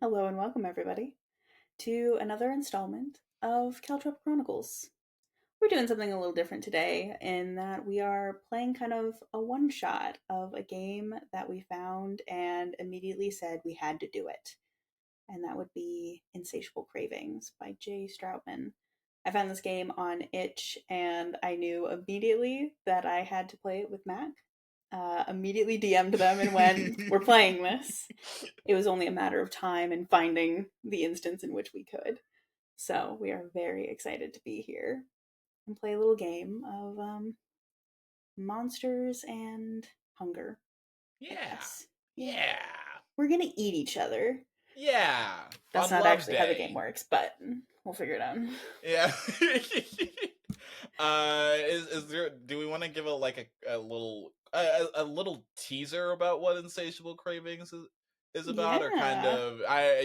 Hello and welcome, everybody, to another installment of Caltrop Chronicles. We're doing something a little different today in that we are playing kind of a one shot of a game that we found and immediately said we had to do it. And that would be Insatiable Cravings by Jay Stroutman. I found this game on itch and I knew immediately that I had to play it with Mac. Immediately DM'd them and went, "We're playing this." It was only a matter of time and finding the instance in which we could. So we are very excited to be here and play a little game of monsters and hunger, I Yeah. guess. Yeah. Yeah. We're gonna eat each other. Yeah. That's On not Love actually how the game Day. works, but we'll figure it out. Yeah. is there do we want to give a little teaser about what Insatiable Cravings is about, or kind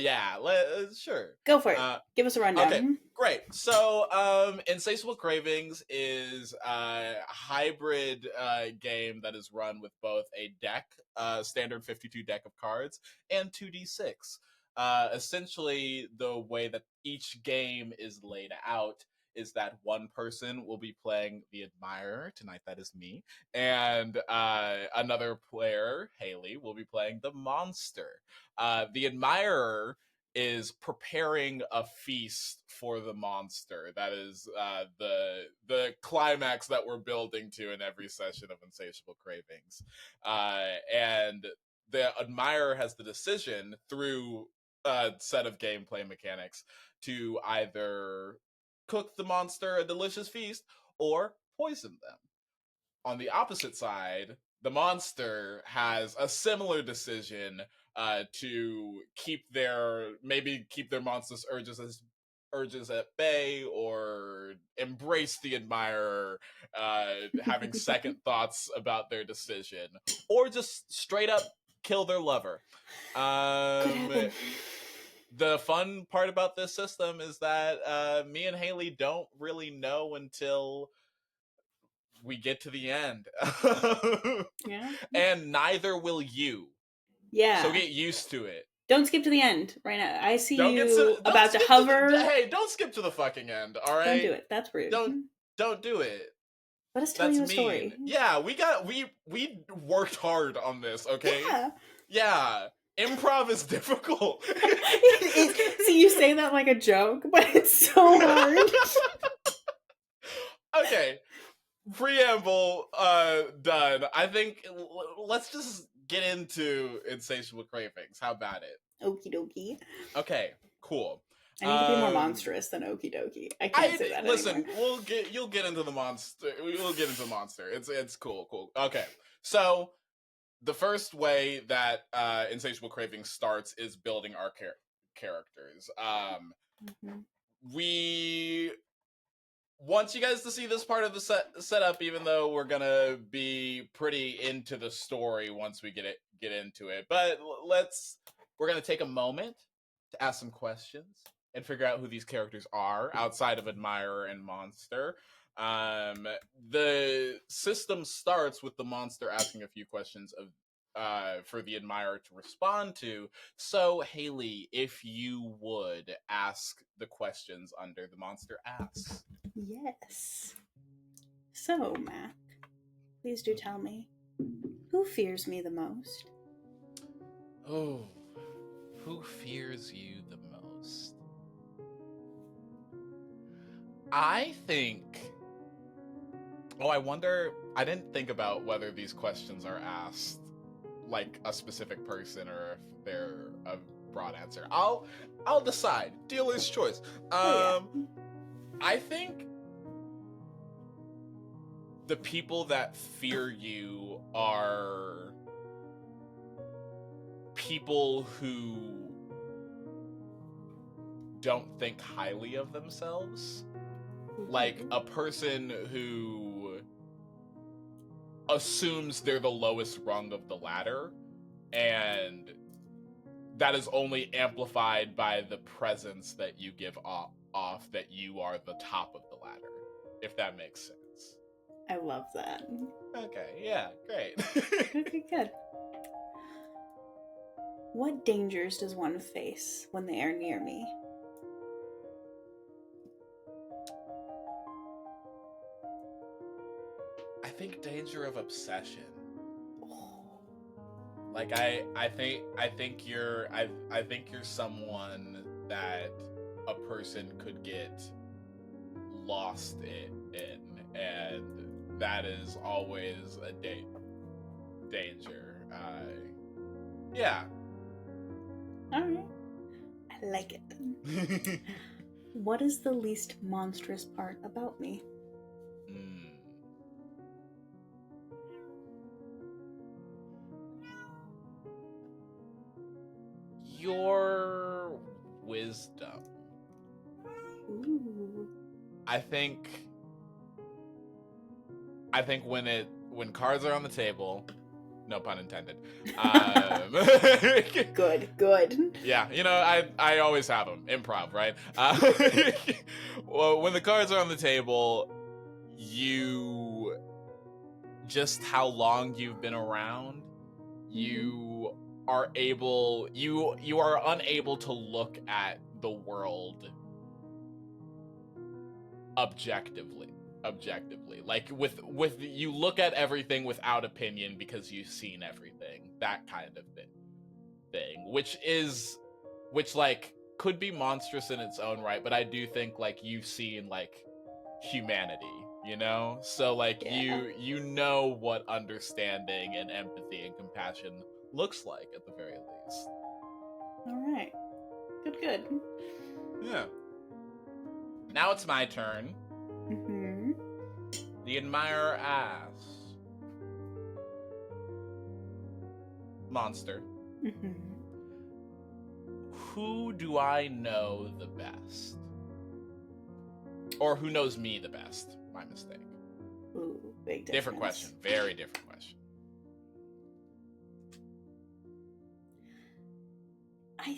Yeah. of sure. Go for it. Uh Give us a okay. rundown. Great. So, Insatiable Cravings is a hybrid game that is run with both a deck, standard 52 deck of cards, and 2d6. Essentially, the way that each game is laid out is that one person will be playing the admirer tonight. That is me, and another player, Haelley, will be playing the monster. The admirer is preparing a feast for the monster. That is the climax that we're building to in every session of Insatiable Cravings, and the admirer has the decision through a set of gameplay mechanics to either cook the monster a delicious feast or poison them. On the opposite side, the monster has a similar decision to keep their monstrous urges at bay, or embrace the admirer, having second thoughts about their decision, or just straight up kill their lover. Could Um, happen. the fun part about this system is that me and Haelley don't really know until we get to the end. Yeah. And neither will you. So Yeah. get used to it. Don't skip to the end right now. I see you Don't about to skip to the hover. hey, don't skip to the fucking end, all Don't right? do it. That's rude. Don't don't do it. Let us tell That's you a mean. story. Yeah, we worked hard on this, okay? Yeah. Yeah. Improv is difficult. It is. See, you say that like a joke, but it's so hard. Okay, preamble done. I think let's just get into Insatiable Cravings. How about it? Okie dokie. Okay, cool. I need to be more Um monstrous than okie dokie. I can't I say that anymore. listen, you'll get into the monster. We'll get into the monster. It's cool. Okay. So, the first way that Insatiable Cravings starts is building our characters. Mhm. We want you guys to see this part of the setup, even though we're gonna be pretty into the story once we get into it. But we're gonna take a moment to ask some questions and figure out who these characters are outside of admirer and monster. Um, the system starts with the monster asking a few questions of for the admirer to respond to. So, Haelley, if you would ask the questions under the monster asks. Yes. So, Mac, please do tell me, who fears me the most? Oh, who fears you the most? I think. Oh, I wonder. I didn't think about whether these questions are asked like a specific person or if they're a broad answer. I'll decide. Dealer's choice. Oh, yeah. I think the people that fear you are people who don't think highly of themselves. Like a person who assumes they're the lowest rung of the ladder, and that is only amplified by the presence that you give off that you are the top of the ladder, if that makes sense. I love that. Okay, yeah, great. Good, good, good. What dangers does one face when they are near me? I think danger of obsession. Oh. Like I think you're someone that a person could get lost in, and that is always a danger. Yeah. All right. I like it. What is the least monstrous part about me? Mm. Your wisdom. Ooh. I think when cards are on the table, no pun intended. Good. Yeah, I always have them. Improv, right? Well, when the cards are on the table, you just how long you've been around, you you are unable to look at the world objectively, like with you look at everything without opinion because you've seen everything, that kind of thing, which like could be monstrous in its own right, but I do think like you've seen like humanity, so like Yeah. you know what understanding and empathy and compassion looks like at the very least. All right. Good. Yeah. Now it's my turn. Mm-hmm. The admirer asks, monster, Mm-hmm. who do I know the best? Or who knows me the best? My mistake. Ooh, big difference. Different question. Very different question. I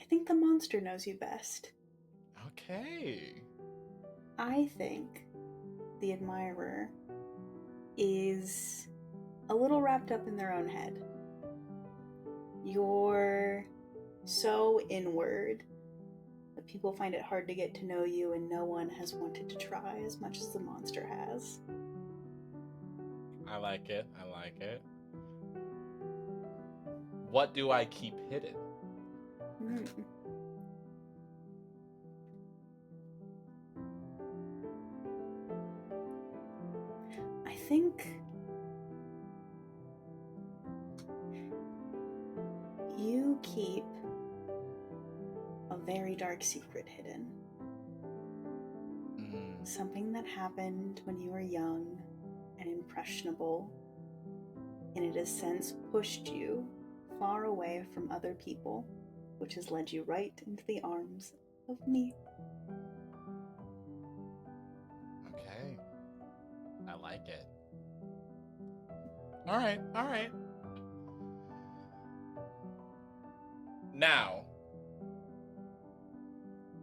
think the monster knows you best. Okay. I think the admirer is a little wrapped up in their own head. You're so inward that people find it hard to get to know you, and no one has wanted to try as much as the monster has. I like it. What do I keep hidden? Mm. I think you keep a very dark secret hidden. Something that happened when you were young and impressionable, and it has since pushed you far away from other people, which has led you right into the arms of me. Okay. I like it. All right. Now,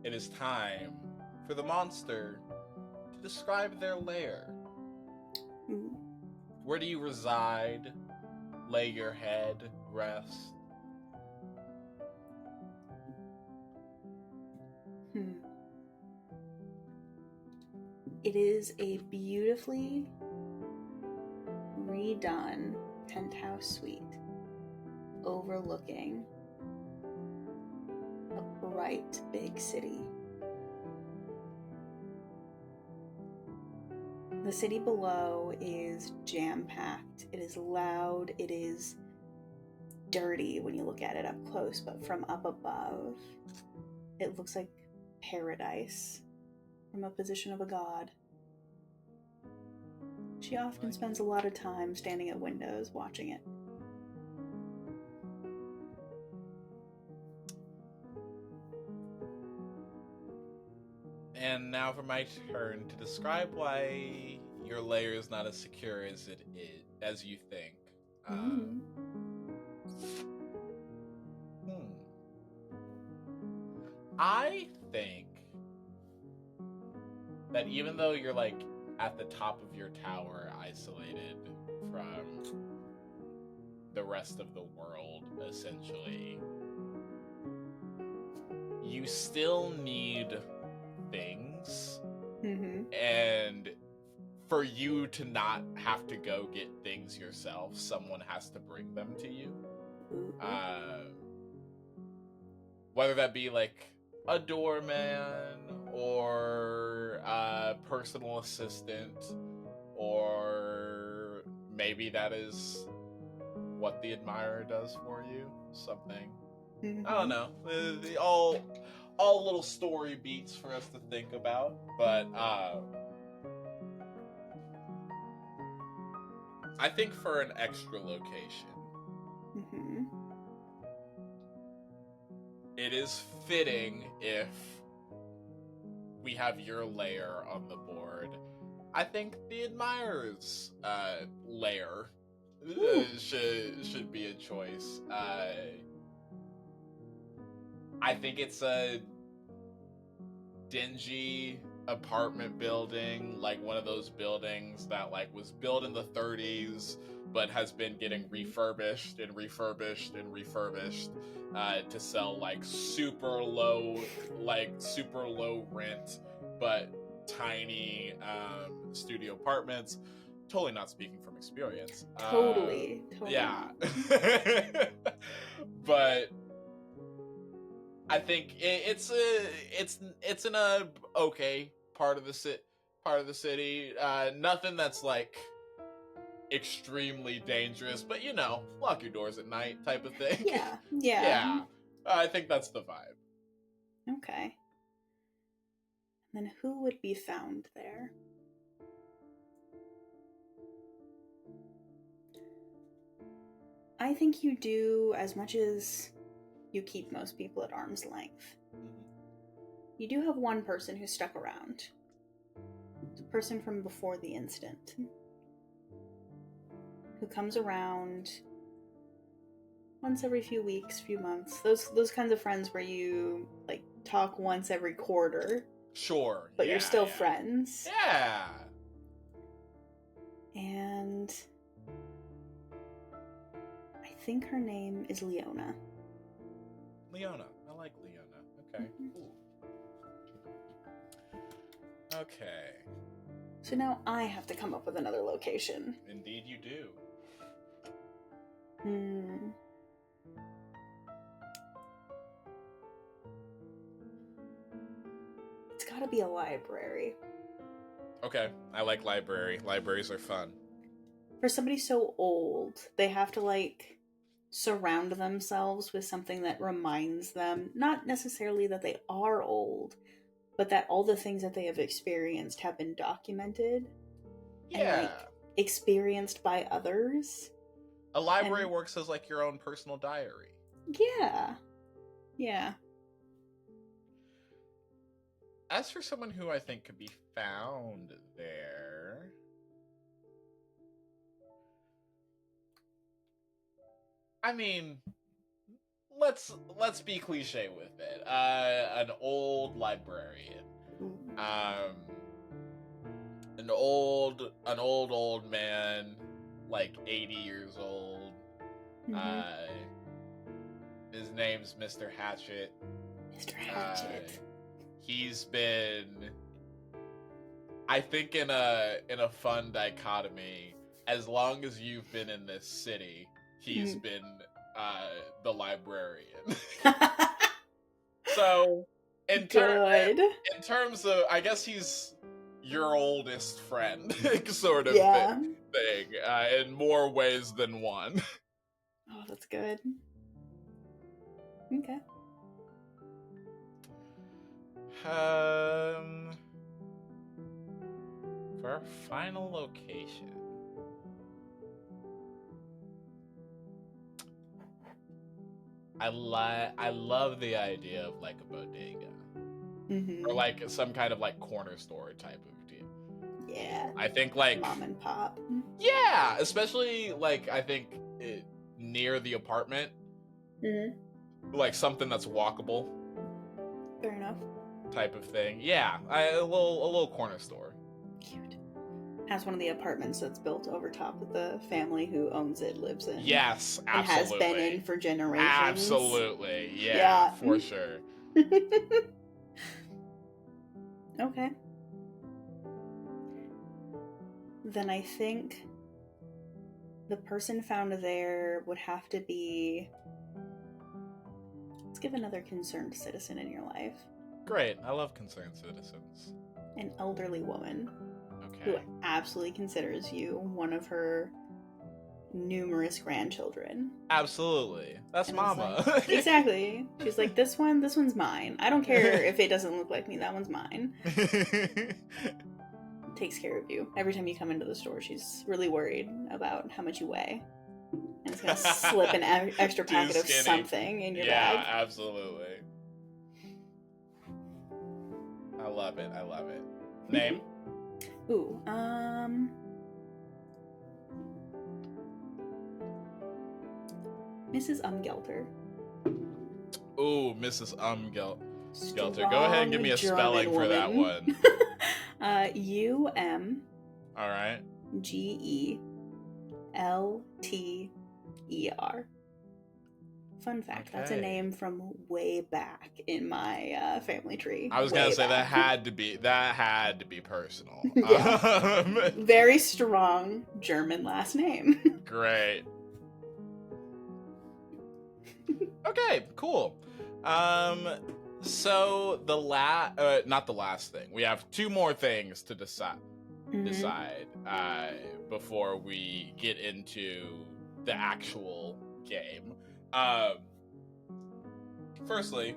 it is time for the monster to describe their lair. Ooh. Where do you reside? Lay your head, rest. It is a beautifully redone penthouse suite overlooking a bright big city. The city below is jam-packed. It is loud. It is dirty when you look at it up close, but from up above, it looks like paradise from a position of a god. She often spends a lot of time standing at windows watching it. And now for my turn to describe why your lair is not as secure as you think. I think that even though you're like at the top of your tower, isolated from the rest of the world, essentially, you still need things, and for you to not have to go get things yourself, someone has to bring them to you. Whether that be like a doorman or a personal assistant, or maybe that is what the admirer does for you. Something. I don't know. All little story beats for us to think about, but I think for an extra location, it is fitting if we have your lair on the board. I think the admirer's lair should be a choice. I think it's a dingy apartment building, like one of those buildings that like was built in the 30s but has been getting refurbished and refurbished and refurbished to sell like super low rent but tiny studio apartments. Totally not speaking from experience. Totally. Yeah. But I think it's in a okay part of the city. Nothing that's like extremely dangerous, but you know, lock your doors at night type of thing. Yeah. Yeah. I think that's the vibe. Okay. And then who would be found there? I think you do as much as you keep most people at arm's length. You do have one person who stuck around. The person from before the incident. Who comes around once every few weeks, few months. Those kinds of friends where you like talk once every quarter. Sure. But you're still friends. Yeah. And I think her name is Leona. Leona. I like Leona. Okay. Cool. Okay. So now I have to come up with another location. Indeed you do. It's gotta be a library. Okay. I like library. Libraries are fun. For somebody so old, they have to like surround themselves with something that reminds them, not necessarily that they are old, but that all the things that they have experienced have been documented and like experienced by others. A library works as like your own personal diary. Yeah. As for someone who I think could be found there, I mean, let's be cliche with it. An old librarian, an old man, like 80 years old. His name's Mr. Hatchet. Mr. Hatchet. He's been, I think, in a fun dichotomy. As long as you've been in this city, he's been the librarian. So, in terms of, I guess he's your oldest friend, sort of thing, in more ways than one. Oh, that's good. Okay. For our final location, I love the idea of like a bodega, or like some kind of like corner store type of deal. Yeah. I think like mom and pop. Yeah, especially like I think near the apartment, like something that's walkable. Fair enough. Type of thing. Yeah, a little corner store. Cute. has one of the apartments that's built over top of the family who owns it lives in. Yes, And has absolutely. been in for generations. Absolutely. Yeah. For sure. Okay. Then I think the person found there would have to be... Let's give another concerned citizen in your life. Great. I love concerned citizens. An elderly woman. Okay. Who absolutely considers you one of her numerous grandchildren. Absolutely. That's and Mama. Like, exactly. She's like, this one's mine. I don't care if it doesn't look like me, that one's mine. Takes care of you. Every time you come into the store, she's really worried about how much you weigh. And it's gonna slip an extra packet of something in your bag. Yeah, absolutely. I love it. Name? Ooh, Mrs. Umgelter. Ooh, Mrs. Umgelter. Go ahead and give me a German spelling for that one. U-M. All right. G-E-L-T-E-R. Fun fact, okay. That's a name from way back in my family tree. I was going to say that had to be personal. Yeah. Very strong German last name. Great. Okay, cool. So not the last thing. We have two more things to decide before we get into the actual game. Firstly,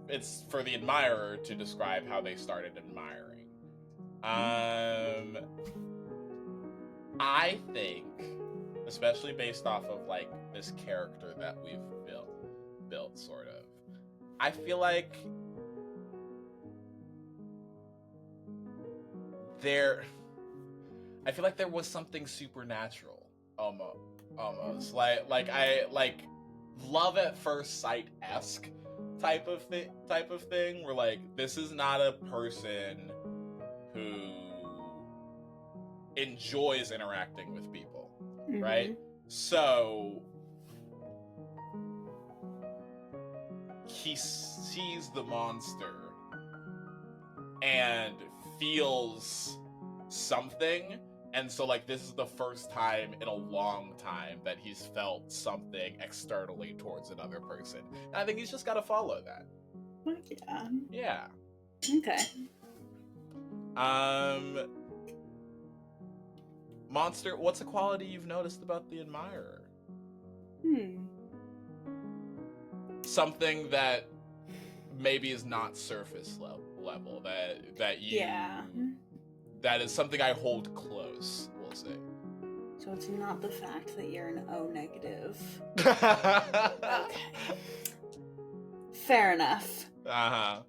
it's for the admirer to describe how they started admiring. I think, especially based off of like this character that we've built sort of, I feel like there was something supernatural almost like I like love at first sight-esque type of thing where like this is not a person who enjoys interacting with people, right? So he sees the monster and feels something, and so like this is the first time in a long time that he's felt something externally towards another person, and I think he's just got to follow that. Yeah. Okay. Monster, what's a quality you've noticed about the admirer? Something that maybe is not surface level that you that is something I hold close, we'll say. So it's not the fact that you're an O negative. Okay. Fair enough. Uh-huh.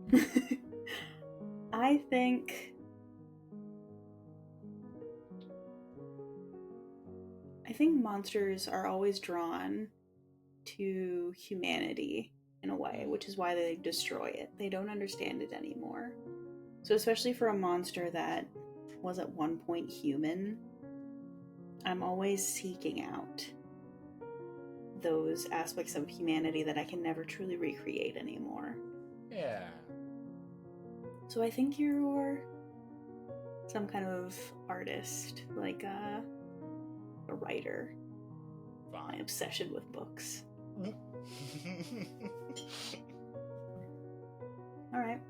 I think monsters are always drawn to humanity in a way, which is why they destroy it. They don't understand it anymore. So especially for a monster that was at one point human, I'm always seeking out those aspects of humanity that I can never truly recreate anymore. Yeah. So I think you're some kind of artist, like a writer. Fine. My obsession with books. Alright.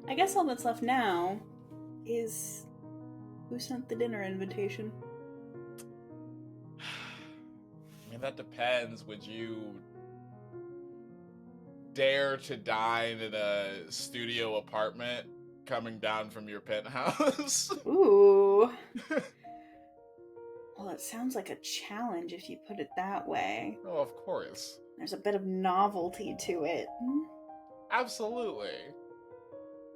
I guess all that's left now is who sent the dinner invitation? I mean, that depends. Would you dare to dine in a studio apartment coming down from your penthouse? Ooh. Well, it sounds like a challenge if you put it that way. Oh, of course. There's a bit of novelty to it. Absolutely.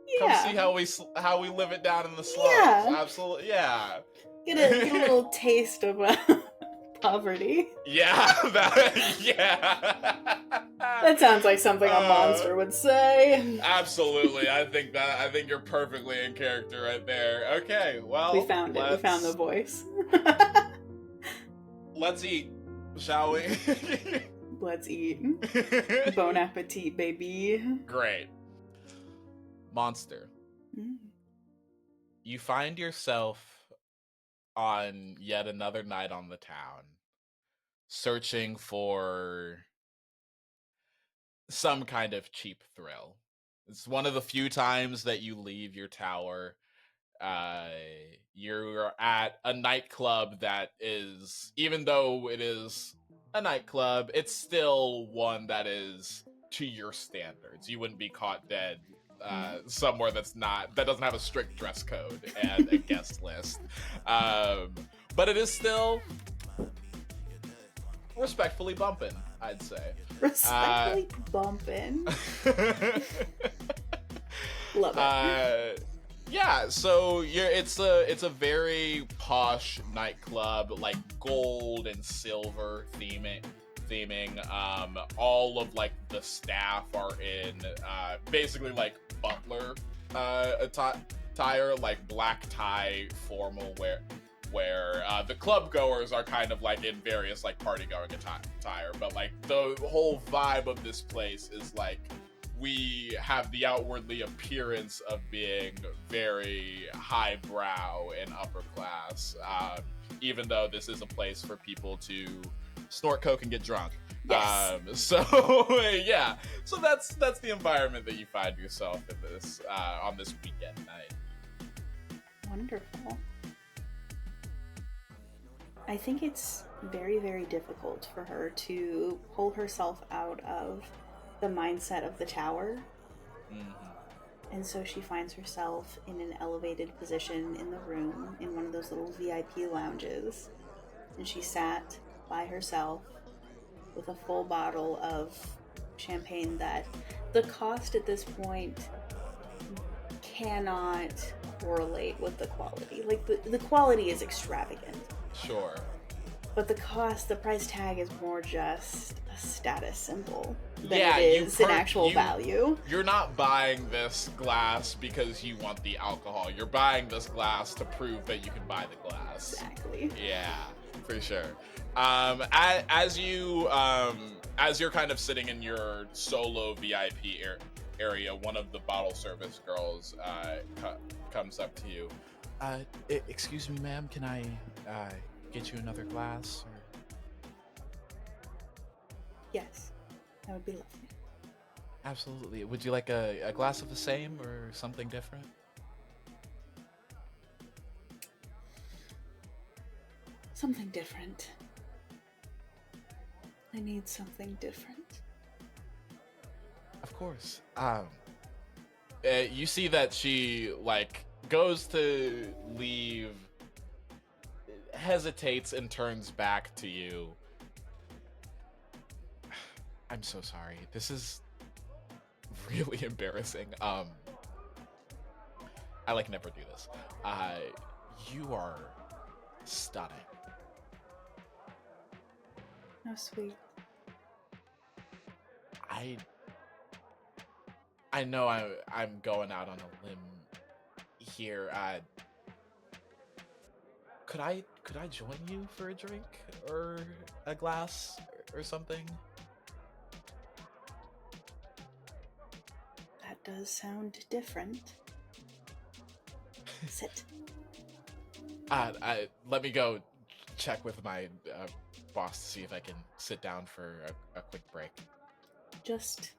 Yeah. Come see how we live it down in the slums. Yeah. Absolutely. Yeah. Get a little taste of poverty. Yeah. Yeah. That sounds like something a monster would say. Absolutely. I think you're perfectly in character right there. Okay, well, We found it. We found the voice. let's eat, shall we? Let's eat. Bon appetit, baby. Great. Monster. Mm. You find yourself on yet another night on the town, searching for some kind of cheap thrill. It's one of the few times that you leave your tower. You're at a nightclub that is, even though it is a nightclub, it's still one that is to your standards. You wouldn't be caught dead somewhere that doesn't have a strict dress code and a guest list. But it is still respectfully bumping, I'd say. Respectfully bumping. Love it. Yeah, so it's a very posh nightclub, like gold and silver theming. All of like the staff are in basically like butler attire, like black tie, formal wear. Where the club goers are kind of like in various like party going attire, but like the whole vibe of this place is like we have the outwardly appearance of being very highbrow and upper class, even though this is a place for people to snort coke and get drunk. Yes. So yeah, so that's the environment that you find yourself in this on this weekend night. Wonderful. I think it's very, very difficult for her to pull herself out of the mindset of the tower. Mm-hmm. And so she finds herself in an elevated position in the room, in one of those little VIP lounges. And she sat by herself with a full bottle of champagne that the cost at this point cannot correlate with the quality. Like, the quality is extravagant. Sure. But the price tag is more just a status symbol than Yeah, it is an actual value. You're not buying this glass because you want the alcohol. You're buying this glass to prove that you can buy the glass. Exactly. Yeah, for sure. As you're kind of sitting in your solo VIP area, one of the bottle service girls comes up to you. Excuse me, ma'am, can I get you another glass? Or... Yes, that would be lovely. Absolutely. Would you like a glass of the same or something different? Something different. I need something different. Of course. You see that she like goes to leave, hesitates and turns back to you. I'm so sorry. This is really embarrassing. I like never do this. You are stunning. Oh, sweet. I know I'm going out on a limb here. Could I join you for a drink or a glass or something? That does sound different. Sit. Let me go check with my boss to see if I can sit down for a quick break. Just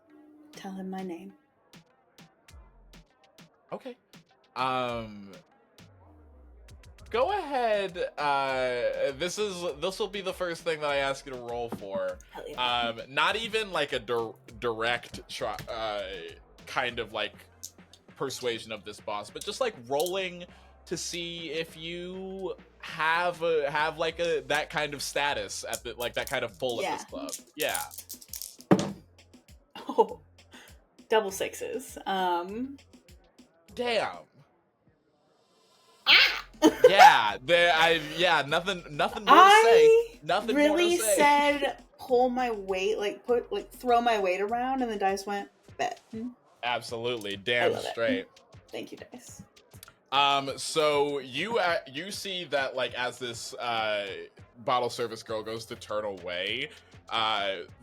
tell him my name. Okay. Go ahead. This will be the first thing that I ask you to roll for. Hell yeah. Not even like a direct kind of like persuasion of this boss, but just like rolling to see if you have like that kind of status at the like that kind of pull at this club. Yeah. Oh, double sixes. Damn. Ah! Yeah, nothing more to say. Nothing really more to say. said pull my weight, throw my weight around, and the dice went, bet. Absolutely, I damn love it. straight. Thank you, dice. So you see that like as this bottle service girl goes to turn away,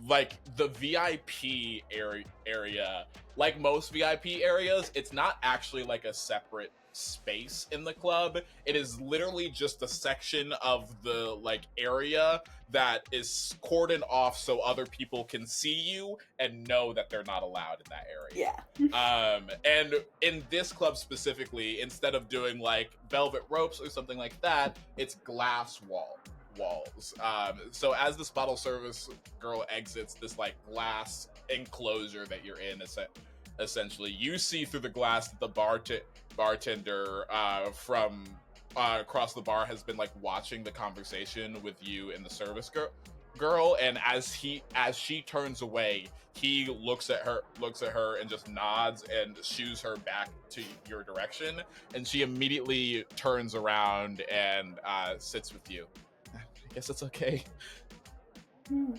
like the VIP area, like most VIP areas, it's not actually like a separate space in the club. It is literally just a section of the like area that is cordoned off so other people can see you and know that they're not allowed in that area. Yeah. And in this club specifically, instead of doing like velvet ropes or something like that, it's glass walls. So as this bottle service girl exits this like glass enclosure that you're in, essentially, you see through the glass that the bartender from across the bar has been like watching the conversation with you and the service girl, and as she turns away, he looks at her and just nods and shoos her back to your direction, and she immediately turns around and sits with you. I guess it's okay. Hmm.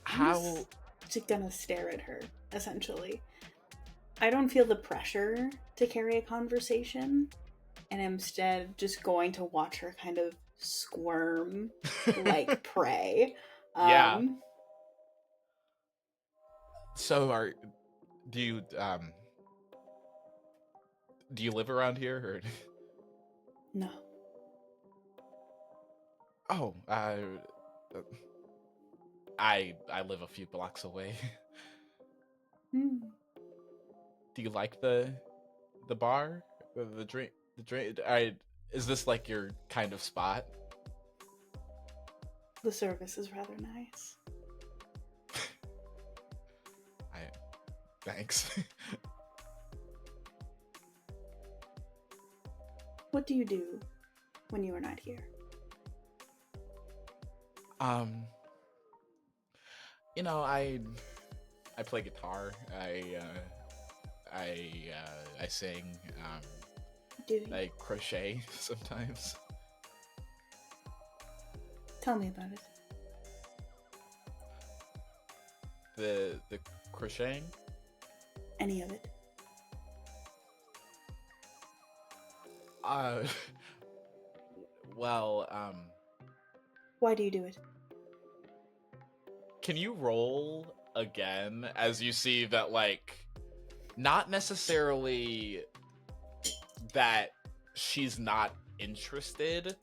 How? Just gonna stare at her, essentially. I don't feel the pressure to carry a conversation, and instead just going to watch her kind of squirm like prey. Yeah. Um, So do you do you live around here or? no. Oh, I live a few blocks away. Hmm. Do you like the bar, the drink, the drink? Is this like your kind of spot? The service is rather nice. I thanks. What do you do when you are not here? um, I play guitar. I sing. Do you? I crochet sometimes. Tell me about it. The crocheting. Any of it. Uh, well, Why do you do it? can you roll again as you see that like not necessarily that she's not interested,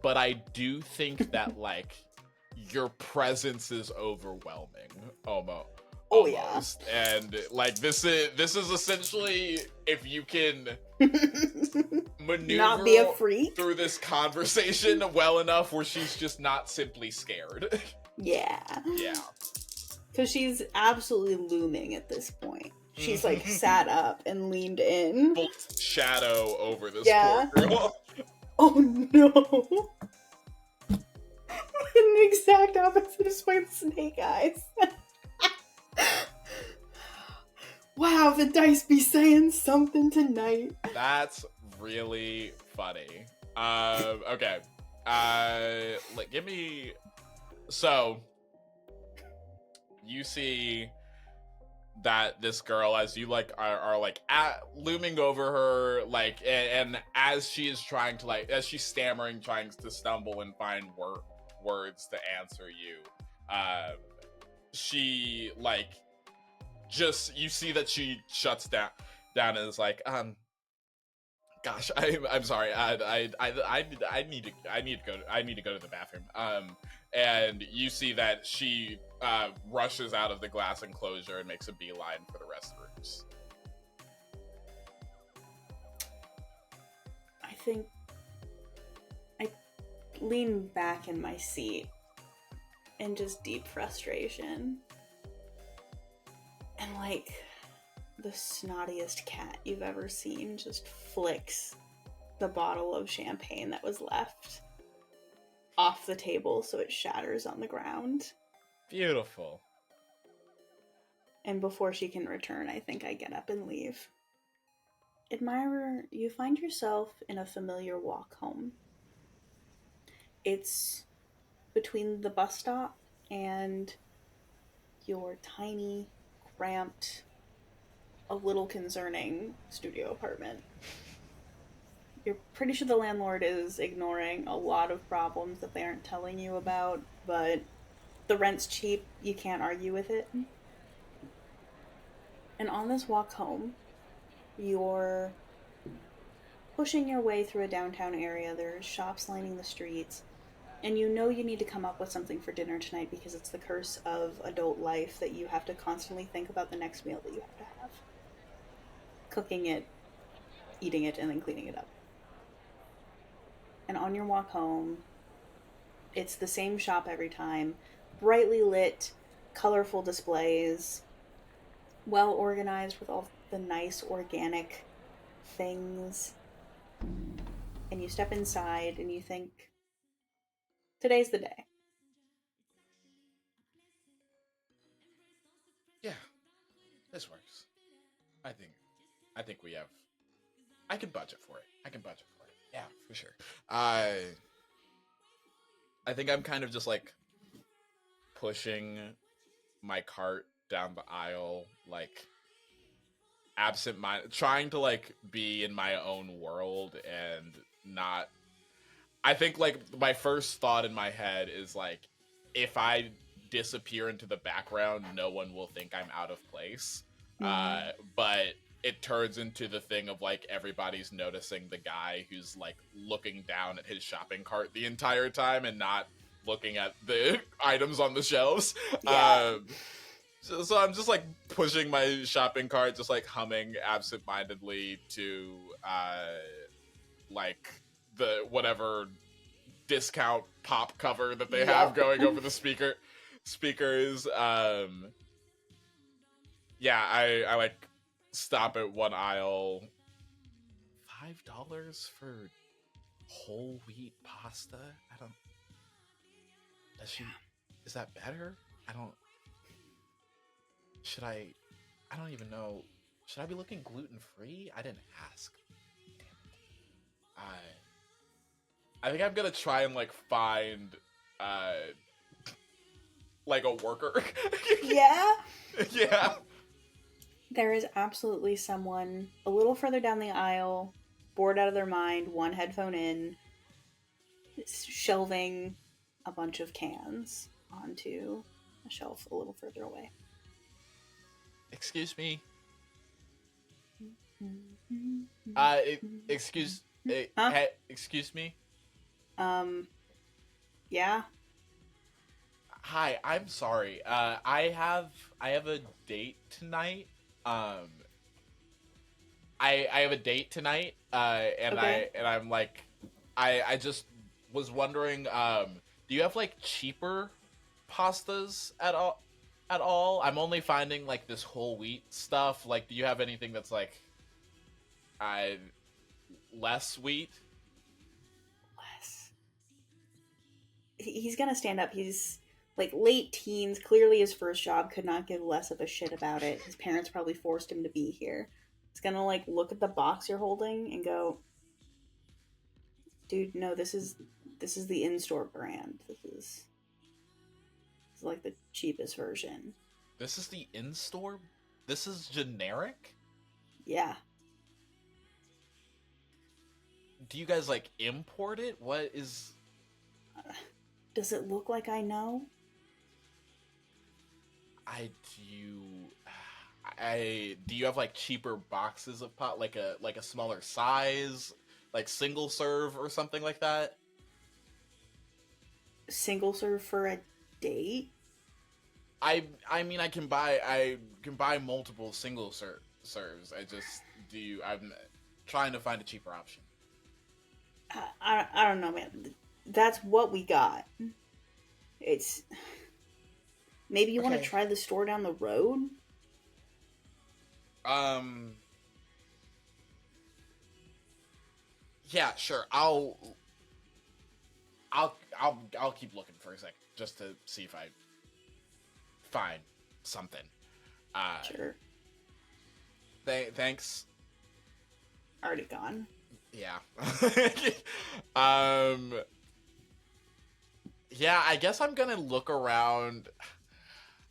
but I do think that like your presence is overwhelming almost. Oh yeah. And like this is essentially if you can maneuver Not be a freak. through this conversation well enough where she's just not simply scared. Yeah. Yeah. Because she's absolutely looming at this point. She's like sat up and leaned in. Full shadow over this Yeah. poor girl. Oh no. An exact opposite of Swipe Snake Eyes. Wow, the dice be saying something tonight. That's really funny. Okay. Like, give me. So, you see that this girl, as you like are like looming over her, like, and as she is trying to like, as she's stammering, trying to stumble and find words to answer you, she like just you see that she shuts down and is like, gosh, I'm sorry. I need to go to the bathroom. And you see that she rushes out of the glass enclosure and makes a beeline for the restrooms. I think I lean back in my seat in just deep frustration. And like the snottiest cat you've ever seen just flicks the bottle of champagne that was left off the table so it shatters on the ground. Beautiful. And before she can return, I think I get up and leave. Admirer, you find yourself in a familiar walk home. It's between the bus stop and your tiny, cramped, a little concerning studio apartment. You're pretty sure the landlord is ignoring a lot of problems that they aren't telling you about, but the rent's cheap, you can't argue with it. And on this walk home, you're pushing your way through a downtown area. There's shops lining the streets, and you know you need to come up with something for dinner tonight because it's the curse of adult life that you have to constantly think about the next meal that you have to have. Cooking it, eating it, and then cleaning it up. And on your walk home, it's the same shop every time. Brightly lit, colorful displays, well organized with all the nice organic things. And you step inside and you think, today's the day. Yeah, this works. I think I think we have. I can budget for it. I can budget for it. Yeah, for sure. I think I'm kind of just like pushing my cart down the aisle, like absent mind, trying to like be in my own world and not. I think like my first thought in my head is like, if I disappear into the background, no one will think I'm out of place. Mm. But it turns into the thing of like everybody's noticing the guy who's like looking down at his shopping cart the entire time and not looking at the items on the shelves. Yeah. So I'm just like pushing my shopping cart, just like humming absentmindedly to like the whatever discount pop cover that they have Yup. going over the speakers. Yeah, I like stop at one aisle. $5 for whole wheat pasta? I don't. Does she? Is that better? I don't. Should I? I don't even know. Should I be looking gluten free? I didn't ask. Damn it. I think I'm gonna try and like find uh like a worker. Yeah. Yeah. There is absolutely someone a little further down the aisle, bored out of their mind, one headphone in, shelving a bunch of cans onto a shelf a little further away. Excuse me. Mm-hmm. Uh, e- excuse. Huh? Excuse me. Um, yeah. Hi, I'm sorry. I have a date tonight. Um, I have a date tonight. And Okay. I'm like, I just was wondering. Do you have like cheaper pastas at all? At all? I'm only finding like this whole wheat stuff. Like, do you have anything that's like, I less wheat? Less. He's gonna stand up. He's like late teens, clearly his first job, could not give less of a shit about it. His parents probably forced him to be here. He's gonna like look at the box you're holding and go, dude, no, this is the in-store brand. This is like the cheapest version. This is the in store. This is generic. Yeah. Do you guys like import it? What is? Does it look like I know? I do. I do you have like cheaper boxes of pot, like a smaller size, like single serve or something like that? Single serve for a date? I mean I can buy multiple serves. I just do. I'm trying to find a cheaper option. I don't know, man. That's what we got. It's maybe you want to Okay. try the store down the road. Um. Yeah. Sure. I'll keep looking for a second just to see if I find something. Uh. Sure. Thanks. Already gone. Yeah. um. Yeah, I guess I'm gonna look around.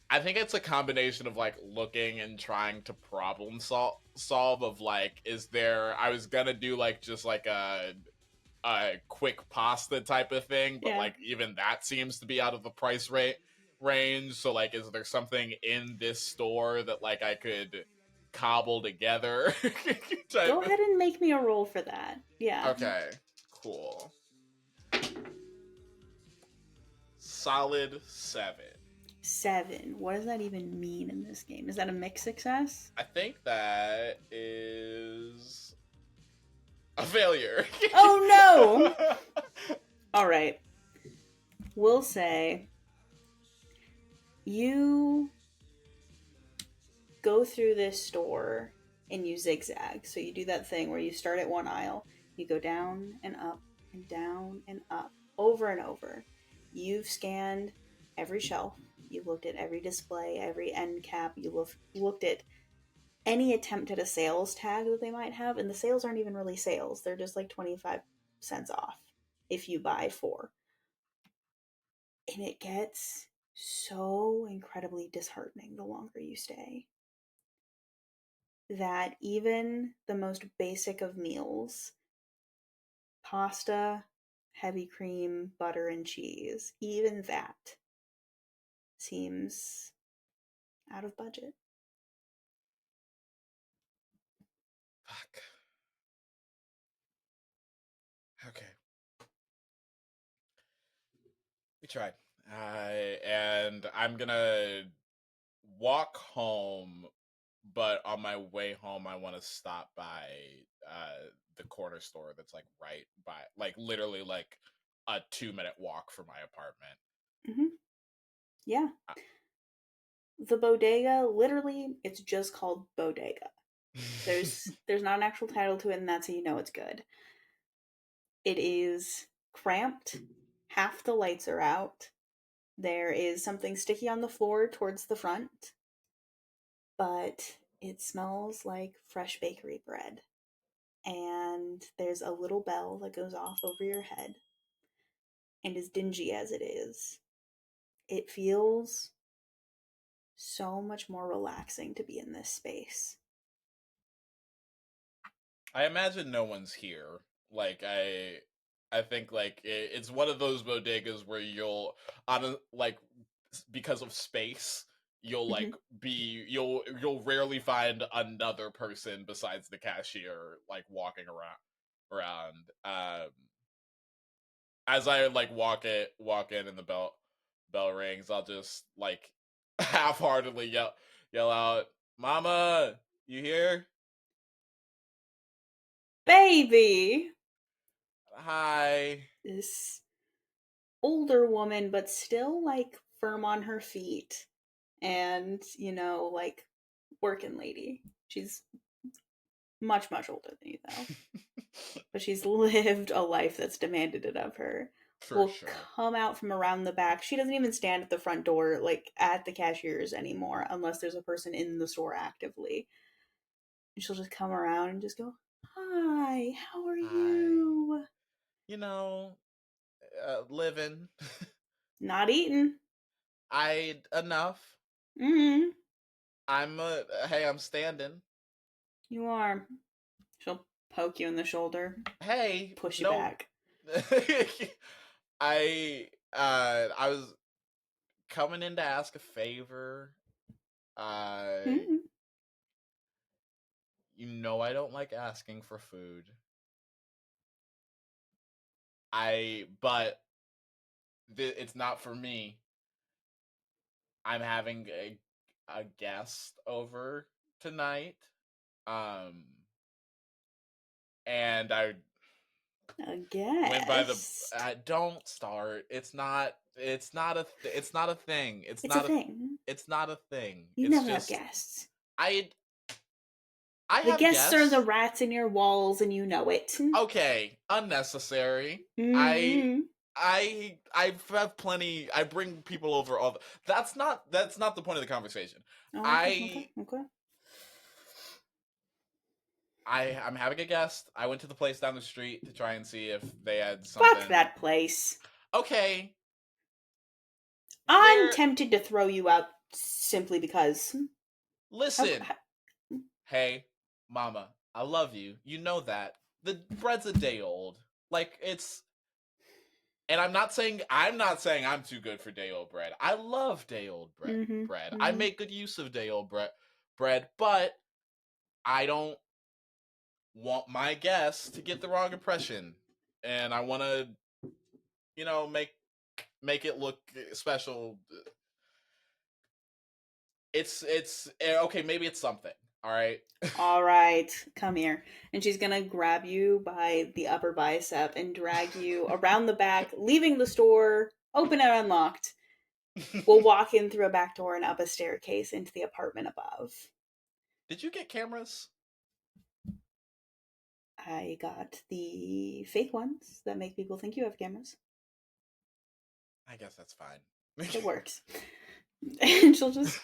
I think it's a combination of like looking and trying to problem solve of like, is there? I was gonna do like just like a quick pasta type of thing, but Yeah. like even that seems to be out of the price rate range. So like, is there something in this store that like I could cobble together? type Go of. ahead and make me a roll for that. Yeah. Okay, cool. Solid 7. 7. What does that even mean in this game? Is that a mixed success? I think that is a failure. Oh no! All right. We'll say you go through this store and you zigzag. So you do that thing where you start at one aisle, you go down and up over and over. You've scanned every shelf, you've looked at every display, every end cap, looked at any attempt at a sales tag that they might have, and the sales aren't even really sales. They're just like 25 cents off if you buy 4. And it gets so incredibly disheartening the longer you stay that even the most basic of meals, pasta, heavy cream, butter, and cheese, even that seems out of budget. Fuck. Okay, we tried. And I'm gonna walk home, but on my way home, I want to stop by the corner store that's like right by, like literally like a 2-minute walk from my apartment. Mm-hmm. Yeah. Uh, The bodega, literally, it's just called bodega. There's not an actual title to it, and that's how you know it's good. It is cramped. Half the lights are out. There is something sticky on the floor towards the front, but it smells like fresh bakery bread. And there's a little bell that goes off over your head. And as dingy as it is, it feels so much more relaxing to be in this space. I imagine no one's here. Like I think like it's one of those bodegas where you'll on a, like because of space you'll Mm-hmm. like be you'll rarely find another person besides the cashier like walking around. As I like walk in and the bell rings, I'll just like half-heartedly yell out, "Mama, you here? Baby! Hi." This older woman, but still like firm on her feet and, like working lady. She's much, much older than you, though. But she's lived a life that's demanded it of her. For Will sure. come out from around the back. She doesn't even stand at the front door, like at the cashiers anymore, unless there's a person in the store actively. And she'll just come around and just go, "Hi, how are Hi. you?" You know, living. Not eating. I enough. Mm-hmm. Hey, I'm standing. You are. She'll poke you in the shoulder, Hey, push you no. back. I was coming in to ask a favor. Uh, Mm-hmm. you know I don't like asking for food. But it's not for me. I'm having a guest over tonight. Um, and I A went by the. guest. Don't start. It's not. It's not a. It's not a thing. It's It's a not a. thing. It's not a thing. You It's never have just guests. I. I The have guests are the guests. rats in your walls, and you know it. Okay, unnecessary. I. Mm-hmm. I have plenty. I bring people over all. That's not the point of the conversation. Oh, okay, okay, I okay. I'm having a guest. I went to the place down the street to try and see if they had Fuck something. that place. Okay, I'm They're tempted to throw you out simply because. listen. Hey, mama, I love you. You know that. The bread's a day old. Like it's and I'm not saying I'm too good for day old bread. I love day old Mm-hmm, bread. I mm-hmm. make good use of day old bread, but I don't want my guests to get the wrong impression. And I want to, make it look special. It's okay, maybe it's something. All right. All right, come here. And she's gonna grab you by the upper bicep and drag you around the back, leaving the store open and unlocked. We'll walk in through a back door and up a staircase into the apartment above. Did you get cameras? I got the fake ones that make people think you have cameras. I guess that's fine. It works. And she'll just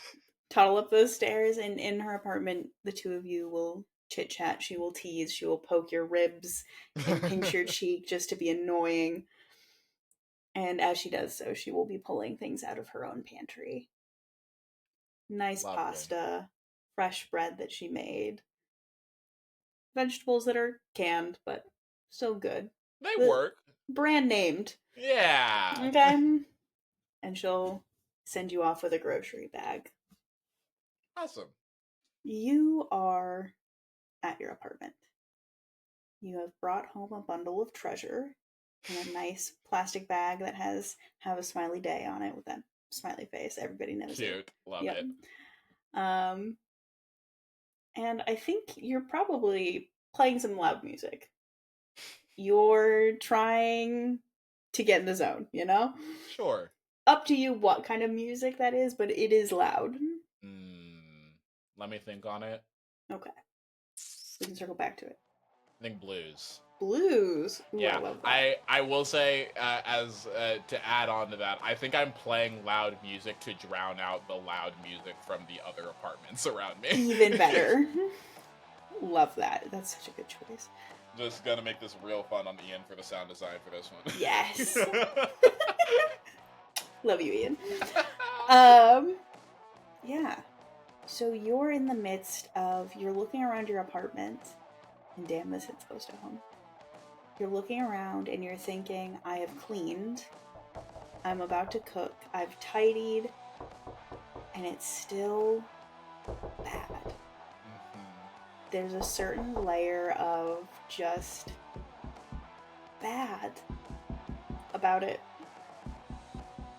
toddle up those stairs, and in her apartment, the two of you will chit chat. She will tease, she will poke your ribs and pinch your cheek just to be annoying. And as she does so, she will be pulling things out of her own pantry. Nice Lovely. pasta, fresh bread that she made, vegetables that are canned, but still good. They The work. brand named. Yeah. Okay. And she'll send you off with a grocery bag. Awesome. You are at your apartment. You have brought home a bundle of treasure in a nice plastic bag that have a smiley day on it with that smiley face. Everybody knows it. Cute. Love Yep. it. Um, and I think you're probably playing some loud music. You're trying to get in the zone, you know? Sure. Up to you what kind of music that is, but it is loud. Mm, let me think on it. Okay. We can circle back to it. I think blues. Blues. Ooh, I Yeah, love that. I will say as to add on to that, I think I'm playing loud music to drown out the loud music from the other apartments around me. Even better. Love that. That's such a good choice. Just gonna make this real fun on Ian for the sound design for this Yes. one. Love you, Ian. Yeah. So you're in the midst of, you're looking around your apartment, and damn, this hits close to home. You're looking around and you're thinking, I have cleaned, I'm about to cook, I've tidied, and it's still bad. There's a certain layer of just bad about it.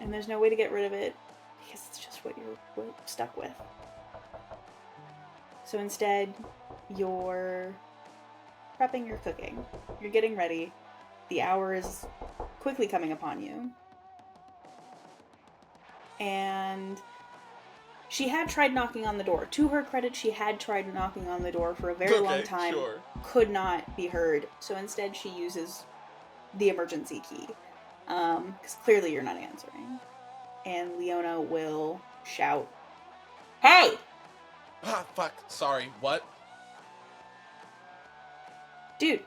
And there's no way to get rid of it because it's just what you're stuck with. So instead, you're prepping your cooking. You're getting ready. The hour is quickly coming upon you. And she had tried knocking on the door. To her credit, she had tried knocking on the door for a very long time. Sure. Could not be heard. So instead, she uses the emergency key. Because clearly you're not answering. And Leona will shout, "Hey!" Ah, fuck. Sorry. What? Dude.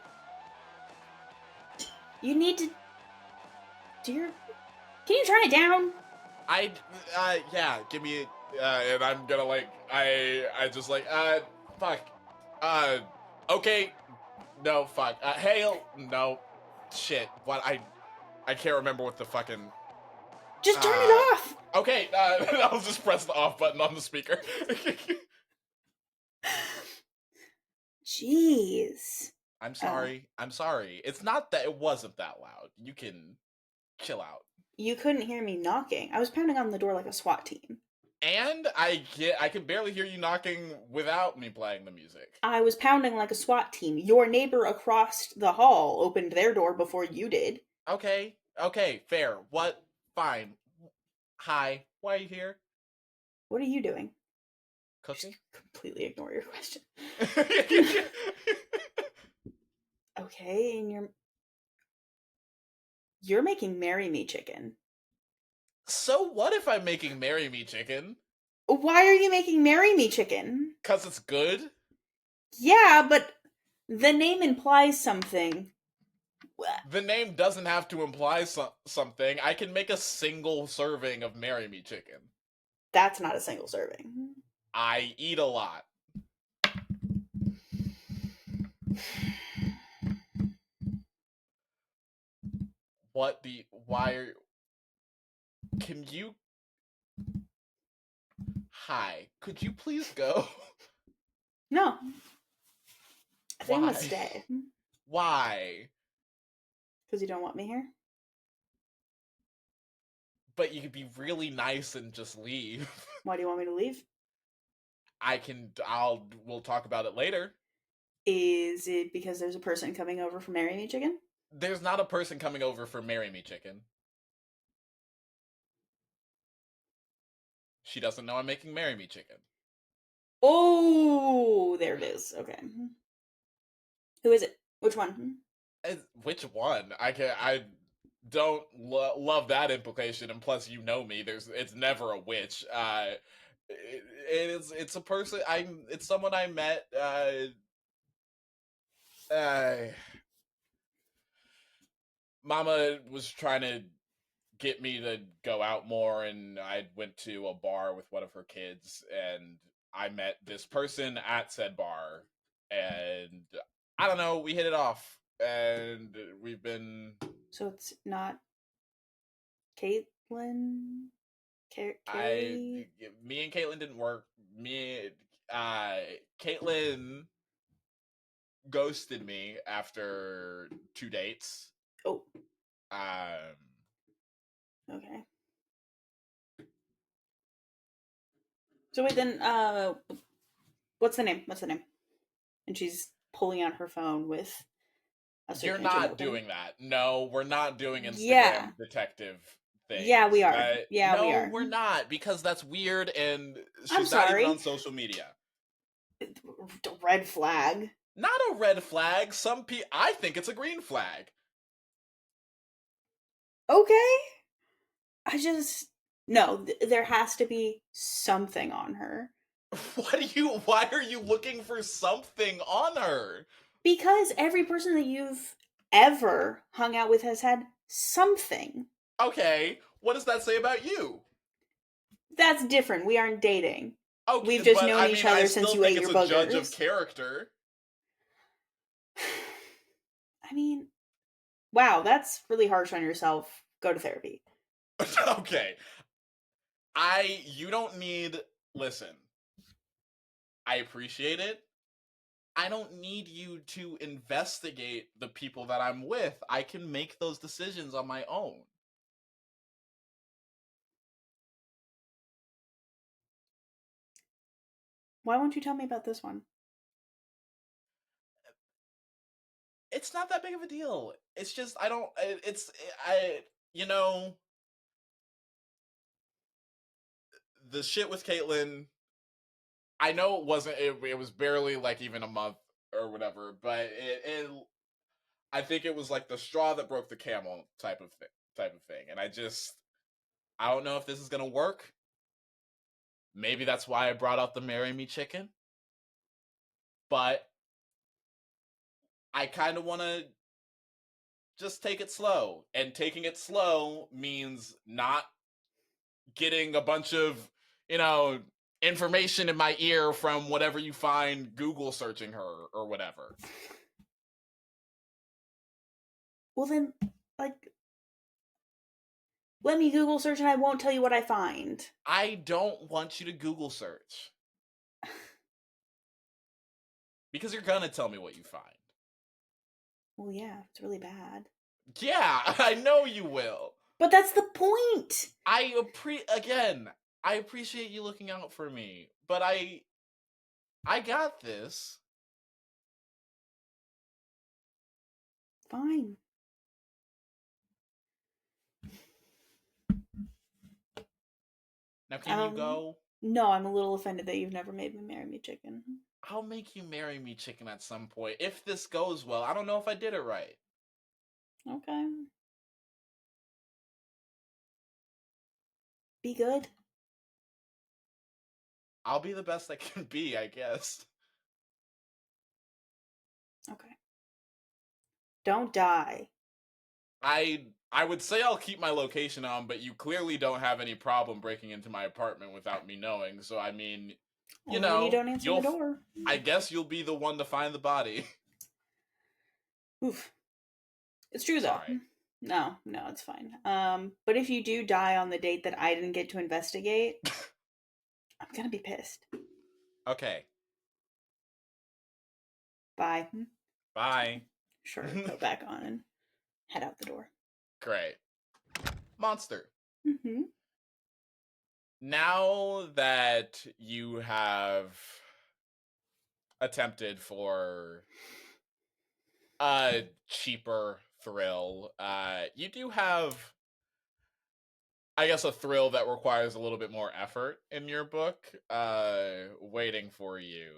You need to... Can you turn it down? Yeah, give me, and I'm gonna, I just, fuck. Okay. No, fuck. Hail. No. Shit. What? I can't remember what the fucking... Just turn it off! Okay, I'll just press the off button on the speaker. Jeez. I'm sorry. I'm sorry. It's not that it wasn't that loud. You can chill out. You couldn't hear me knocking. I was pounding on the door like a SWAT team. And I could barely hear you knocking without me playing the music. I was pounding like a SWAT team. Your neighbor across the hall opened their door before you did. Okay, fair. What? Fine. Hi, why are you here? What are you doing? Cooking? Just completely ignore your question. Okay, and you're making marry me chicken. So what if I'm making marry me chicken? Why are you making marry me chicken? 'Cause it's good? Yeah, but the name implies something. The name doesn't have to imply something. I can make a single serving of Marry Me chicken. That's not a single serving. I eat a lot. What the? Why are? Can you? Hi. Could you please go? No. I think I'm gonna Why? stay. Why? Because you don't want me here? But you could be really nice and just leave. Why do you want me to leave? I can. We'll talk about it later. Is it because there's a person coming over for Marry Me Chicken? There's not a person coming over for Marry Me chicken. She doesn't know I'm making Marry Me chicken. Oh, there it is. Okay. Who is it? Which one? Which one? I don't love that implication, and plus you know me. It's never a witch. It's a person. It's someone I met. Uh, Mama was trying to get me to go out more, and I went to a bar with one of her kids, and I met this person at said bar, and I don't know, we hit it off, and we've been. So it's not Caitlin? I Carrie? Me and Caitlin didn't work. Uh, Caitlin ghosted me after 2 dates. Oh, Um, okay. So wait, then, what's the name? What's the name? And she's pulling out her phone with a search you're engine not open. doing that. No, we're not doing Yeah. Instagram detective Yeah, we things. are. Yeah, we No, are. we're not, because that's weird, and I'm she's not even on sorry. social media. Red flag. Not a red flag. I think it's a green flag. Okay. I just. No, there has to be something on her. Why are you looking for something on her? Because every person that you've ever hung out with has had something. Okay, what does that say about you? That's different. We aren't dating. Okay, We've just but known I each mean, I other since still you think ate it's your a judge of boogers. character. I mean, wow, that's really harsh on yourself. Go to therapy. Okay, you don't need. Listen, I appreciate it. I don't need you to investigate the people that I'm with. I can make those decisions on my own. Why won't you tell me about this one? It's not that big of a deal. It's just I don't. I you know the shit with Caitlyn. I know it wasn't. It was barely like even a month or whatever, but I think it was like the straw that broke the camel type of thing. And I don't know if this is gonna work. Maybe that's why I brought out the marry me chicken. But I kind of want to just take it slow. And taking it slow means not getting a bunch of, you know, information in my ear from whatever you find Google searching her or whatever. Well, then, like, let me Google search and I won't tell you what I find. I don't want you to Google search because you're gonna tell me what you find. Well, yeah, it's really bad. Yeah, I know you will. But that's the point! Again, I appreciate you looking out for me, but I got this. Fine. Now can you go? No, I'm a little offended that you've never made me marry me chicken. I'll make you marry me chicken at some point if this goes well. I don't know if I did it right. Okay. Be good. I'll be the best I can be, I guess. Okay. Don't die. I would say I'll keep my location on, but you clearly don't have any problem breaking into my apartment without me knowing. So I mean, Only when you don't answer the you'll door. I guess you'll be the one to find the body. Oof. It's true though. Sorry. No, it's fine. But if you do die on the date that I didn't get to investigate, I'm gonna be pissed. Okay. Bye. Bye. Sure, go back on and head out the door. Great. Monster. Mm-hmm. Now that you have attempted for a cheaper thrill, you do have, I guess, a thrill that requires a little bit more effort in your book, waiting for you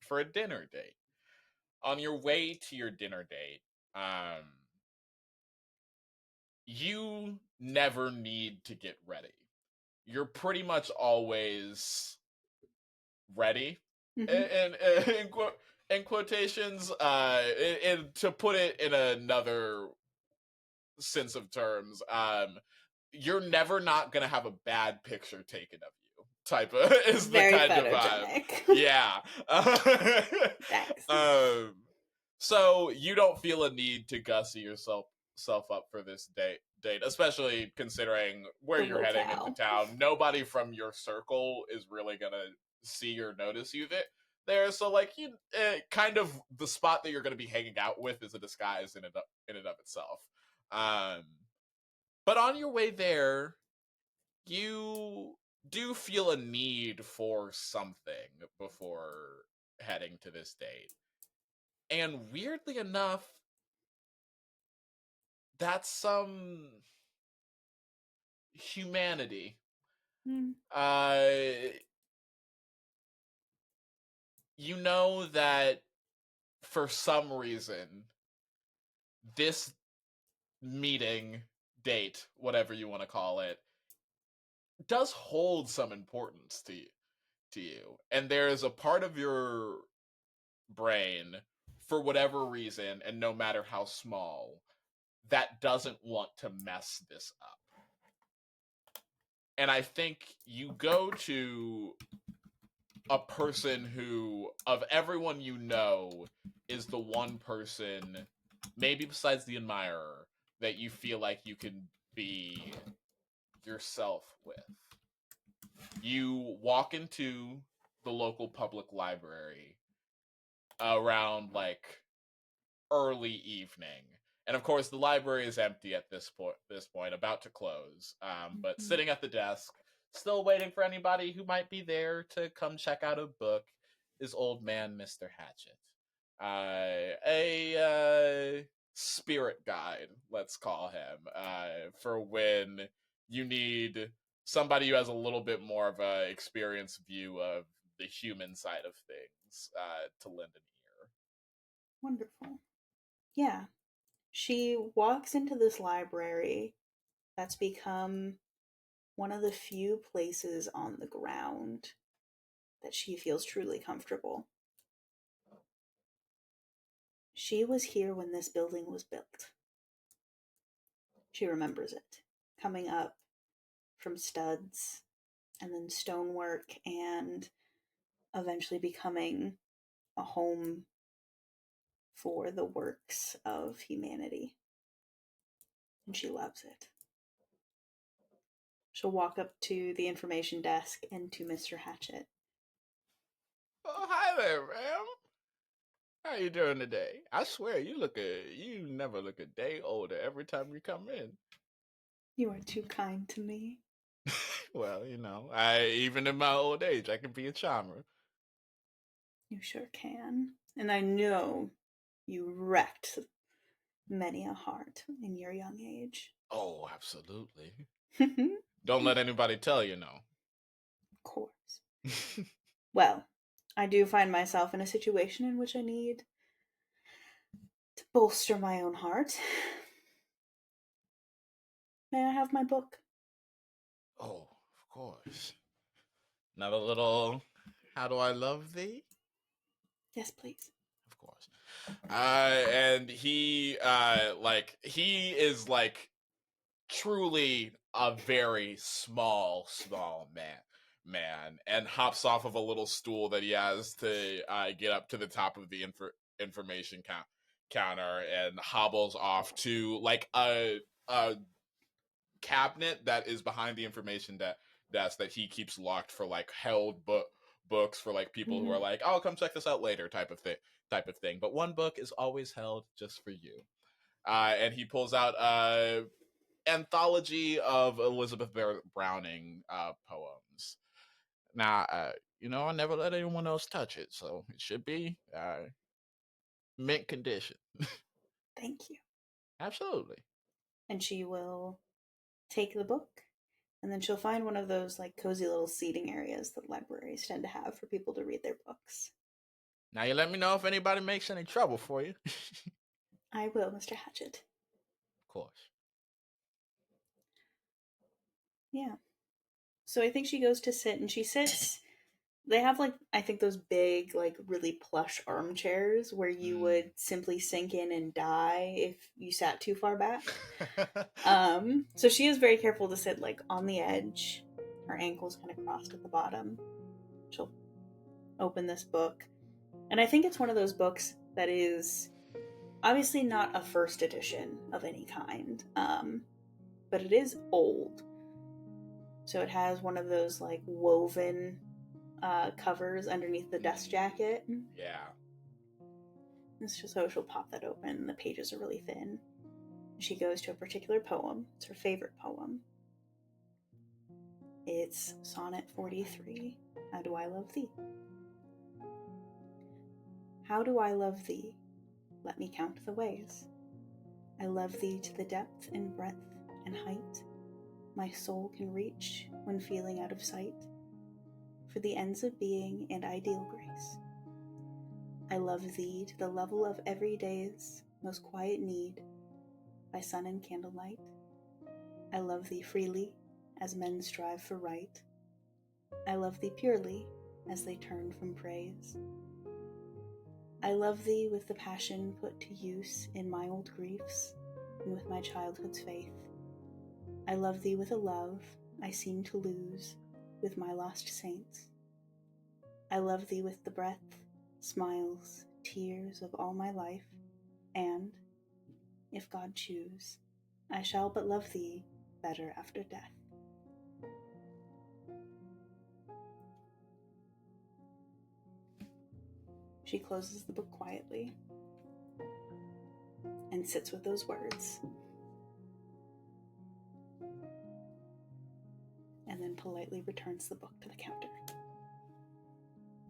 for a dinner date. On your way to your dinner date, you never need to get ready. You're pretty much always ready. Mm-hmm. In quotations, to put it in another sense of terms, you're never not gonna have a bad picture taken of you. Type of is the Very kind of vibe. photogenic. Yeah. Thanks. So you don't feel a need to gussy yourself up for this date, especially considering where The you're heading into locale. town. Nobody from your circle is really gonna see or notice you there. So like you, kind of the spot that you're gonna be hanging out with is a disguise in and of itself. Um, but on your way there, you do feel a need for something before heading to this date. And weirdly enough, that's some humanity. Mm. Uh, you know that for some reason, this meeting, date, whatever you want to call it, does hold some importance to you. And there is a part of your brain, for whatever reason, and no matter how small, that doesn't want to mess this up. And I think you go to a person who, of everyone you know, is the one person, maybe besides the admirer, that you feel like you can be yourself with. You walk into the local public library around like early evening. And of course, the library is empty at this point, about to close. But Mm-hmm. sitting at the desk, still waiting for anybody who might be there to come check out a book, is old man Mr. Hatchet. A spirit guide, let's call him, for when you need somebody who has a little bit more of a experienced view of the human side of things, to lend an ear. Wonderful. Yeah. She walks into this library that's become one of the few places on the ground that she feels truly comfortable. She was here when this building was built. She remembers it. Coming up from studs and then stonework and eventually becoming a home for the works of humanity. And she loves it. She'll walk up to the information desk and to Mr. Hatchet. Oh, hi there, ma'am. How you doing today? I swear you never look a day older every time you come in. You are too kind to me. Well, I even in my old age, I can be a charmer. You sure can. And I know you wrecked many a heart in your young age. Oh, absolutely. Of Don't let anybody tell you no. course. Well, I do find myself in a situation in which I need to bolster my own heart. May I have my book? Oh, of course. Not a little "How do I love thee?" Yes, please. Of course. And he is like truly a very small man, and hops off of a little stool that he has to get up to the top of the information counter, and hobbles off to like a cabinet that is behind the information desk that he keeps locked for like held books for like people who Mm-hmm. are like, "I'll come check this out later," type of thing. But one book is always held just for you. And he pulls out anthology of Elizabeth Browning poems. Now, I never let anyone else touch it, so it should be mint condition. Thank you. Absolutely. And she will take the book, and then she'll find one of those like cozy little seating areas that libraries tend to have for people to read their books. Now you let me know if anybody makes any trouble for you. Of I will, Mr. Hatchet. course. Yeah. So I think she goes to sit, and she sits. They have like I think those big like really plush armchairs where you Mm. would simply sink in and die if you sat too far back. So she is very careful to sit like on the edge, her ankles kind of crossed at the bottom. She'll open this book, and I think it's one of those books that is obviously not a first edition of any kind, but it is old. So it has one of those like woven covers underneath the dust jacket. Yeah. It's just so she'll pop that open. The pages are really thin. She goes to a particular poem. It's her favorite poem. It's Sonnet 43. How do I love thee? How do I love thee? Let me count the ways. I love thee to the depth and breadth and height my soul can reach when feeling out of sight, for the ends of being and ideal grace. I love thee to the level of every day's most quiet need, by sun and candlelight. I love thee freely, as men strive for right. I love thee purely, as they turn from praise. I love thee with the passion put to use in my old griefs, and with my childhood's faith. I love thee with a love I seem to lose with my lost saints. I love thee with the breath, smiles, tears of all my life, and, if God choose, I shall but love thee better after death. She closes the book quietly and sits with those words, and then politely returns the book to the counter.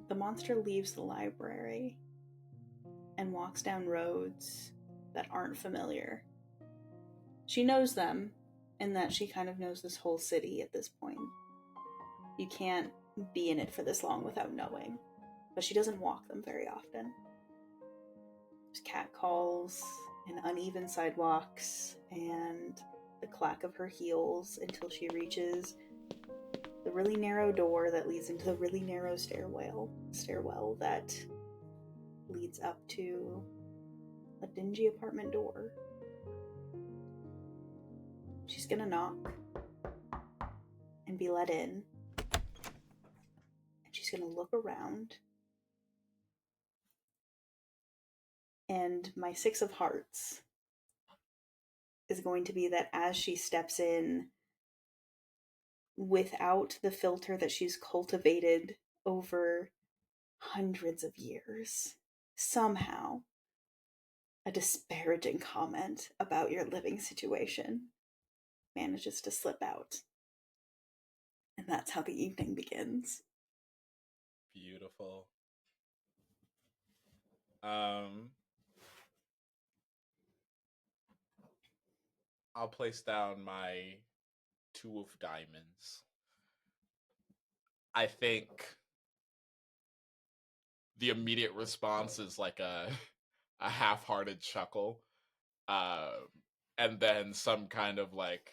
The monster leaves the library and walks down roads that aren't familiar. She knows them, in that she kind of knows this whole city at this point. You can't be in it for this long without knowing, but she doesn't walk them very often. There's cat calls and uneven sidewalks and the clack of her heels until she reaches the really narrow door that leads into the really narrow stairwell that leads up to a dingy apartment door. She's gonna knock and be let in, and she's gonna look around. And my 6 of Hearts is going to be that as she steps in, without the filter that she's cultivated over hundreds of years, somehow a disparaging comment about your living situation manages to slip out. And that's how the evening begins. Beautiful. Um, I'll place down my 2 of diamonds. I think the immediate response is like a half-hearted chuckle, uh, and then some kind of like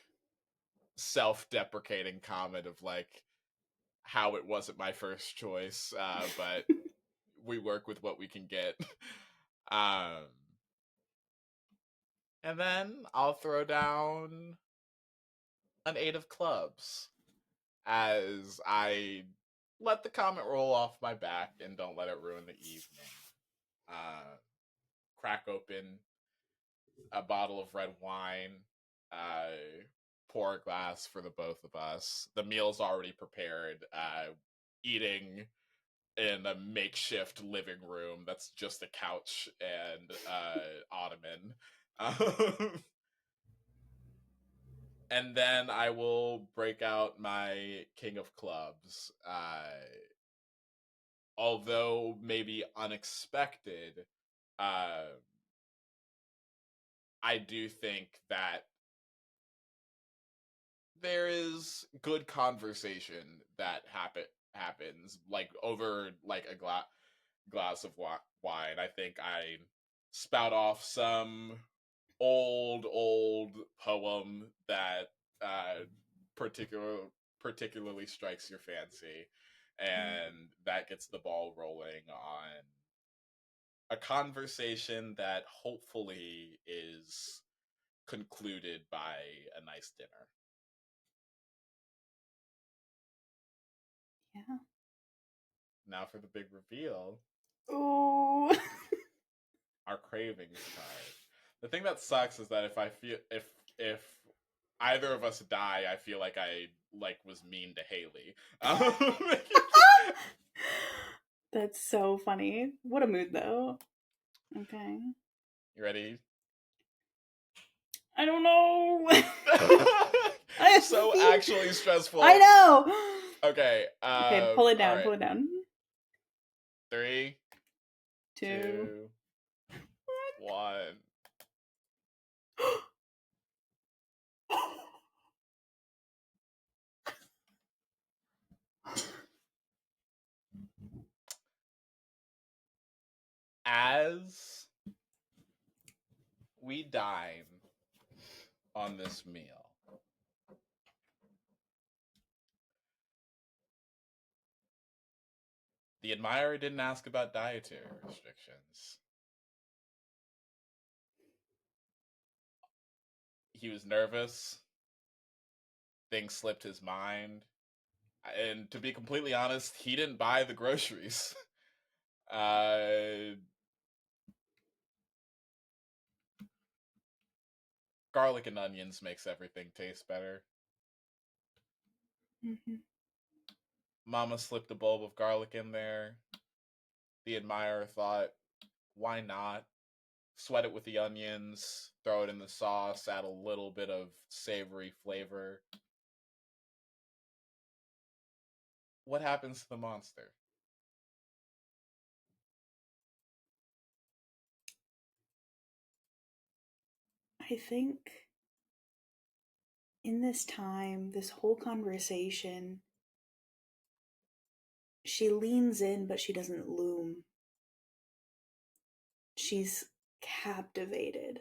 self-deprecating comment of like how it wasn't my first choice, but we work with what we can get. Um, and then I'll throw down an 8 of clubs as I let the comment roll off my back and don't let it ruin the evening. Crack open a bottle of red wine, pour a glass for the both of us. The meal's already prepared. Eating in a makeshift living room that's just a couch and ottoman. And then I will break out my King of Clubs. Although maybe unexpected, uh, I do think that there is good conversation that happens like over like a glass of wine. I think I spout off some old poem that particular particularly strikes your fancy, and that gets the ball rolling on a conversation that hopefully is concluded by a nice dinner. Yeah. Now for the big reveal. Ooh. Our cravings card. The thing that sucks is that if either of us die, I feel like I was mean to Haelley. That's so funny. What a mood, though. Okay. You ready? I don't know. I So feel... actually stressful. I know. Okay. Okay, pull it down. Right. Pull it down. 3, 2, 2, 1. As we dine on this meal, the admirer didn't ask about dietary restrictions. He was nervous. Things slipped his mind. And to be completely honest, he didn't buy the groceries. uh, Garlic and onions makes everything taste better. Mm-hmm. Mama slipped a bulb of garlic in there. The admirer thought, why not? Sweat it with the onions, throw it in the sauce, add a little bit of savory flavor. What happens to the monster? I think in this time, this whole conversation, she leans in, but she doesn't loom. She's captivated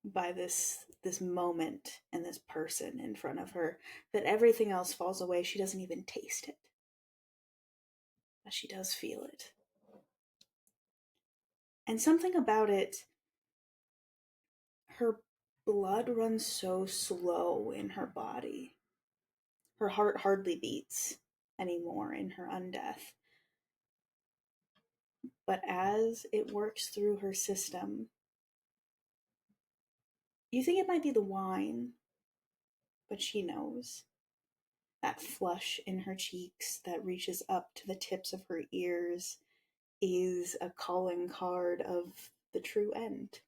by this moment and this person in front of her, that everything else falls away. She doesn't even taste it, but she does feel it. And something about it, her blood runs so slow in her body. Her heart hardly beats anymore in her undeath. But as it works through her system, you think it might be the wine, but she knows. That flush in her cheeks that reaches up to the tips of her ears is a calling card of the true end.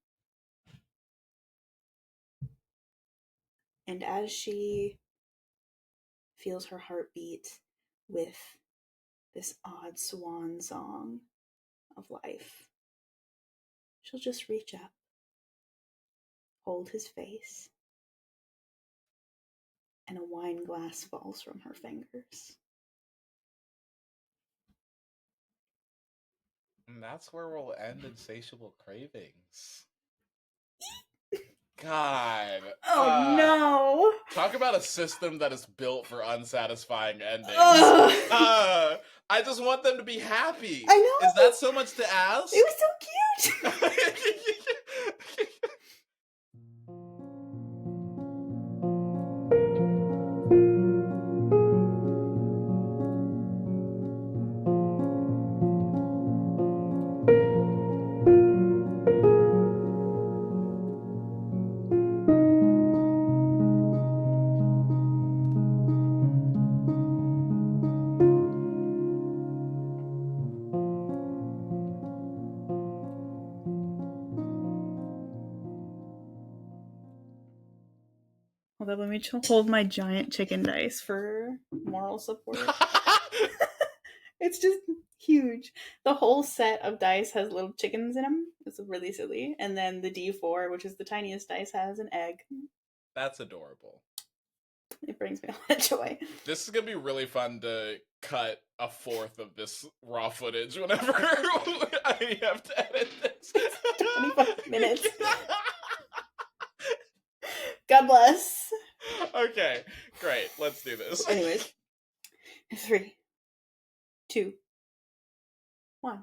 And as she feels her heart beat with this odd swan song of life, she'll just reach up, hold his face, and a wine glass falls from her fingers. And that's where we'll end Insatiable Cravings. God. Oh no! Talk about a system that is built for unsatisfying endings. I just want them to be happy. I know. Is that so much to ask? It was so cute. Hold up, let me hold my giant chicken dice for moral support. It's just huge. The whole set of dice has little chickens in them. It's really silly. And then the D4, which is the tiniest dice, has an egg. That's adorable. It brings me a lot of joy. This is gonna be really fun to cut a fourth of this raw footage whenever I have to edit this. 25 minutes. God bless. Okay, great. Let's do this. Anyways, 3, 2, 1.